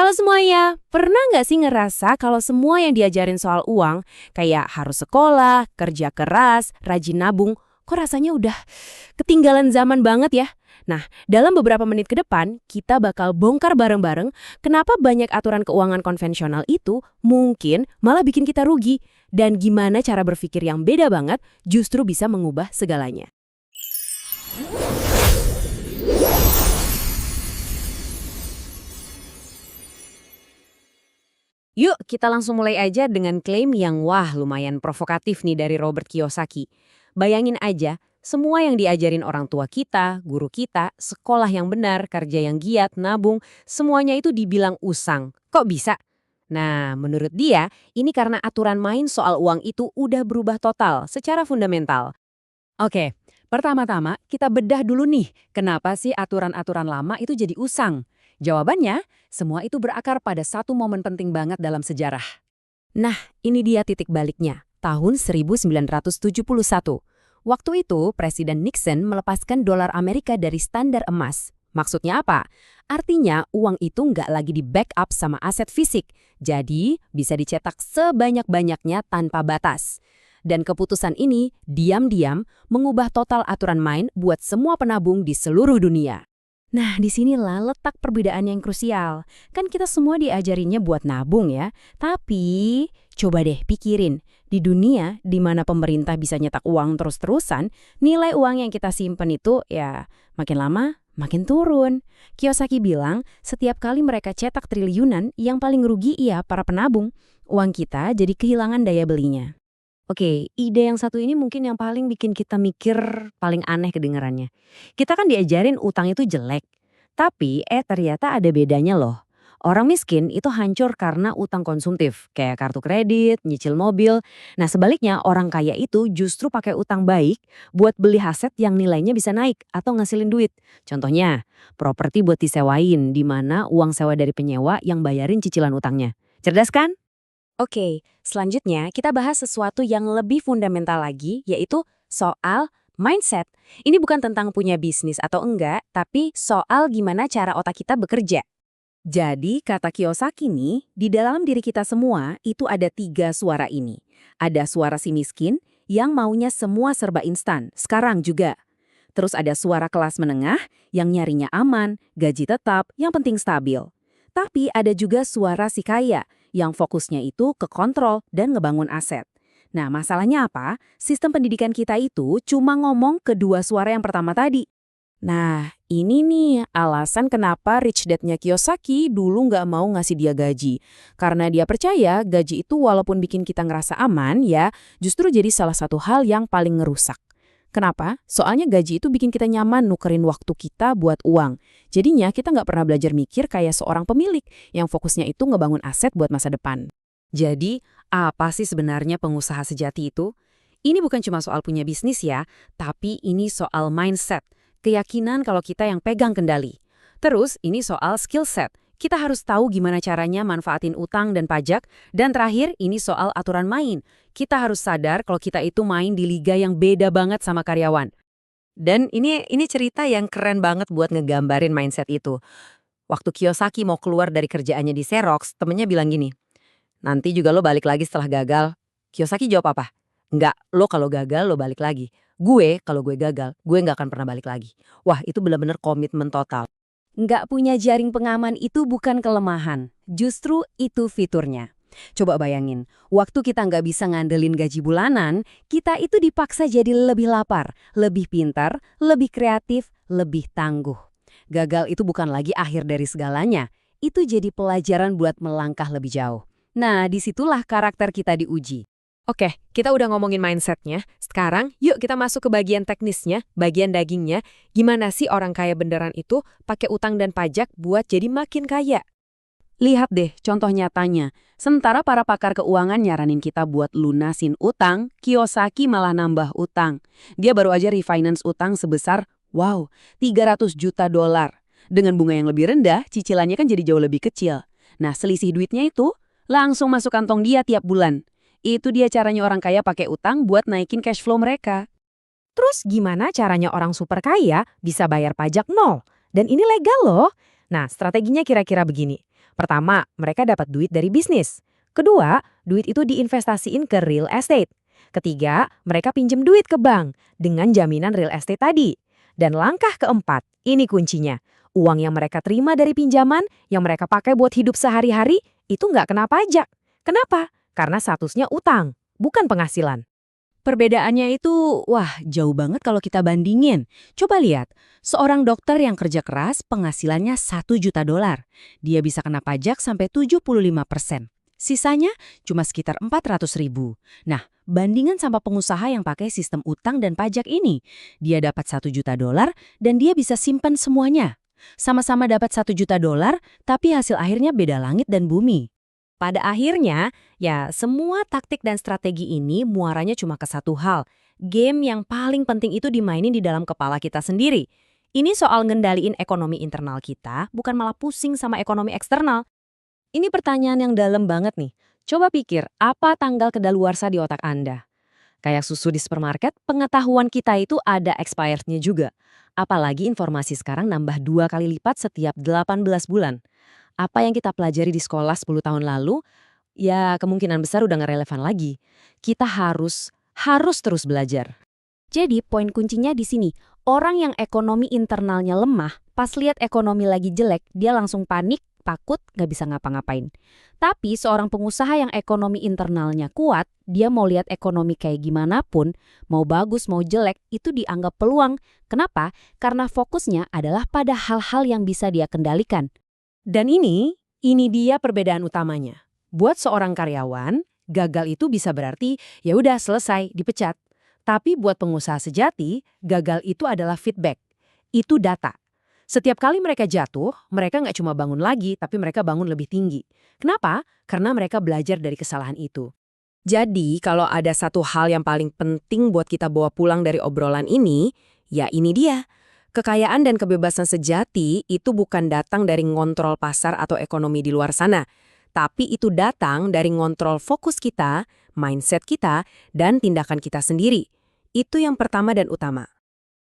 Halo semuanya, pernah nggak sih ngerasa kalau semua yang diajarin soal uang, kayak harus sekolah, kerja keras, rajin nabung, kok rasanya udah ketinggalan zaman banget ya? Nah, dalam beberapa menit ke depan, kita bakal bongkar bareng-bareng kenapa banyak aturan keuangan konvensional itu mungkin malah bikin kita rugi, dan gimana cara berpikir yang beda banget justru bisa mengubah segalanya. Yuk, kita langsung mulai aja dengan klaim yang lumayan provokatif nih dari Robert Kiyosaki. Bayangin aja, semua yang diajarin orang tua kita, guru kita, sekolah yang benar, kerja yang giat, nabung, semuanya itu dibilang usang. Kok bisa? Nah, menurut dia, ini karena aturan main soal uang itu udah berubah total secara fundamental. Oke, pertama-tama kita bedah dulu nih, kenapa sih aturan-aturan lama itu jadi usang? Jawabannya, semua itu berakar pada satu momen penting banget dalam sejarah. Nah, ini dia titik baliknya, tahun 1971. Waktu itu, Presiden Nixon melepaskan dolar Amerika dari standar emas. Maksudnya apa? Artinya uang itu nggak lagi di-backup sama aset fisik, jadi bisa dicetak sebanyak-banyaknya tanpa batas. Dan keputusan ini diam-diam mengubah total aturan main buat semua penabung di seluruh dunia. Nah, disinilah letak perbedaan yang krusial. Kan kita semua diajarinnya buat nabung ya. Tapi, coba deh pikirin. Di dunia di mana pemerintah bisa nyetak uang terus-terusan, nilai uang yang kita simpen itu ya makin lama makin turun. Kiyosaki bilang, setiap kali mereka cetak triliunan, yang paling rugi para penabung. Uang kita jadi kehilangan daya belinya. Oke, ide yang satu ini mungkin yang paling bikin kita mikir paling aneh kedengarannya. Kita kan diajarin utang itu jelek, tapi ternyata ada bedanya loh. Orang miskin itu hancur karena utang konsumtif, kayak kartu kredit, nyicil mobil. Nah sebaliknya orang kaya itu justru pakai utang baik buat beli aset yang nilainya bisa naik atau ngasilin duit. Contohnya, properti buat disewain, di mana uang sewa dari penyewa yang bayarin cicilan utangnya. Cerdas kan? Oke, selanjutnya kita bahas sesuatu yang lebih fundamental lagi, yaitu soal mindset. Ini bukan tentang punya bisnis atau enggak, tapi soal gimana cara otak kita bekerja. Jadi, kata Kiyosaki nih, di dalam diri kita semua itu ada 3 suara ini. Ada suara si miskin yang maunya semua serba instan, sekarang juga. Terus ada suara kelas menengah yang nyarinya aman, gaji tetap, yang penting stabil. Tapi ada juga suara si kaya yang fokusnya itu ke kontrol dan ngebangun aset. Nah, masalahnya apa? Sistem pendidikan kita itu cuma ngomong kedua suara yang pertama tadi. Nah, ini nih alasan kenapa Rich Dad-nya Kiyosaki dulu nggak mau ngasih dia gaji. Karena dia percaya gaji itu walaupun bikin kita ngerasa aman ya, justru jadi salah satu hal yang paling ngerusak. Kenapa? Soalnya gaji itu bikin kita nyaman nukerin waktu kita buat uang. Jadinya kita nggak pernah belajar mikir kayak seorang pemilik yang fokusnya itu ngebangun aset buat masa depan. Jadi, apa sih sebenarnya pengusaha sejati itu? Ini bukan cuma soal punya bisnis ya, tapi ini soal mindset, keyakinan kalau kita yang pegang kendali. Terus, ini soal skill set. Kita harus tahu gimana caranya manfaatin utang dan pajak. Dan terakhir, ini soal aturan main. Kita harus sadar kalau kita itu main di liga yang beda banget sama karyawan. Dan ini cerita yang keren banget buat ngegambarin mindset itu. Waktu Kiyosaki mau keluar dari kerjaannya di Xerox, temennya bilang gini, nanti juga lo balik lagi setelah gagal. Kiyosaki jawab apa? Enggak, lo kalau gagal lo balik lagi. Gue, kalau gue gagal, gue nggak akan pernah balik lagi. Wah, itu benar-benar komitmen total. Nggak punya jaring pengaman itu bukan kelemahan, justru itu fiturnya. Coba bayangin, waktu kita nggak bisa ngandelin gaji bulanan, kita itu dipaksa jadi lebih lapar, lebih pintar, lebih kreatif, lebih tangguh. Gagal itu bukan lagi akhir dari segalanya, itu jadi pelajaran buat melangkah lebih jauh. Nah, disitulah karakter kita diuji. Oke, kita udah ngomongin mindsetnya. Sekarang, yuk kita masuk ke bagian teknisnya, bagian dagingnya. Gimana sih orang kaya beneran itu pakai utang dan pajak buat jadi makin kaya? Lihat deh contoh nyatanya. Sementara para pakar keuangan nyaranin kita buat lunasin utang, Kiyosaki malah nambah utang. Dia baru aja refinance utang sebesar, 300 juta dolar. Dengan bunga yang lebih rendah, cicilannya kan jadi jauh lebih kecil. Nah, selisih duitnya itu langsung masuk kantong dia tiap bulan. Itu dia caranya orang kaya pakai utang buat naikin cash flow mereka. Terus gimana caranya orang super kaya bisa bayar pajak nol? Dan ini legal loh. Nah, strateginya kira-kira begini. Pertama, mereka dapat duit dari bisnis. Kedua, duit itu diinvestasiin ke real estate. Ketiga, mereka pinjem duit ke bank dengan jaminan real estate tadi. Dan langkah keempat, ini kuncinya. Uang yang mereka terima dari pinjaman, yang mereka pakai buat hidup sehari-hari, itu nggak kena pajak. Kenapa? Karena statusnya utang, bukan penghasilan. Perbedaannya itu, wah jauh banget kalau kita bandingin. Coba lihat, seorang dokter yang kerja keras penghasilannya 1 juta dolar. Dia bisa kena pajak sampai 75%. Sisanya cuma sekitar 400 ribu. Nah, bandingan sama pengusaha yang pakai sistem utang dan pajak ini. Dia dapat 1 juta dolar dan dia bisa simpan semuanya. Sama-sama dapat 1 juta dolar, tapi hasil akhirnya beda langit dan bumi. Pada akhirnya, ya semua taktik dan strategi ini muaranya cuma ke satu hal. Game yang paling penting itu dimainin di dalam kepala kita sendiri. Ini soal ngendaliin ekonomi internal kita, bukan malah pusing sama ekonomi eksternal. Ini pertanyaan yang dalam banget nih. Coba pikir, apa tanggal kedaluarsa di otak Anda? Kayak susu di supermarket, pengetahuan kita itu ada expirednya juga. Apalagi informasi sekarang nambah 2 kali lipat setiap 18 bulan. Apa yang kita pelajari di sekolah 10 tahun lalu, ya kemungkinan besar udah nggak relevan lagi. Kita harus terus belajar. Jadi poin kuncinya di sini, orang yang ekonomi internalnya lemah, pas lihat ekonomi lagi jelek, dia langsung panik, takut, nggak bisa ngapa-ngapain. Tapi seorang pengusaha yang ekonomi internalnya kuat, dia mau lihat ekonomi kayak gimana pun, mau bagus, mau jelek, itu dianggap peluang. Kenapa? Karena fokusnya adalah pada hal-hal yang bisa dia kendalikan. Dan ini dia perbedaan utamanya. Buat seorang karyawan, gagal itu bisa berarti ya udah selesai, dipecat. Tapi buat pengusaha sejati, gagal itu adalah feedback. Itu data. Setiap kali mereka jatuh, mereka nggak cuma bangun lagi, tapi mereka bangun lebih tinggi. Kenapa? Karena mereka belajar dari kesalahan itu. Jadi, kalau ada satu hal yang paling penting buat kita bawa pulang dari obrolan ini, ya ini dia. Kekayaan dan kebebasan sejati itu bukan datang dari ngontrol pasar atau ekonomi di luar sana, tapi itu datang dari ngontrol fokus kita, mindset kita, dan tindakan kita sendiri. Itu yang pertama dan utama.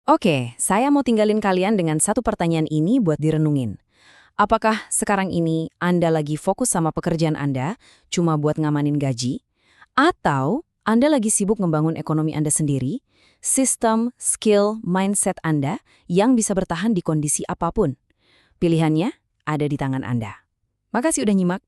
Oke, saya mau tinggalin kalian dengan satu pertanyaan ini buat direnungin. Apakah sekarang ini Anda lagi fokus sama pekerjaan Anda, cuma buat ngamanin gaji? Atau Anda lagi sibuk membangun ekonomi Anda sendiri, sistem, skill, mindset Anda yang bisa bertahan di kondisi apapun? Pilihannya ada di tangan Anda. Makasih udah nyimak.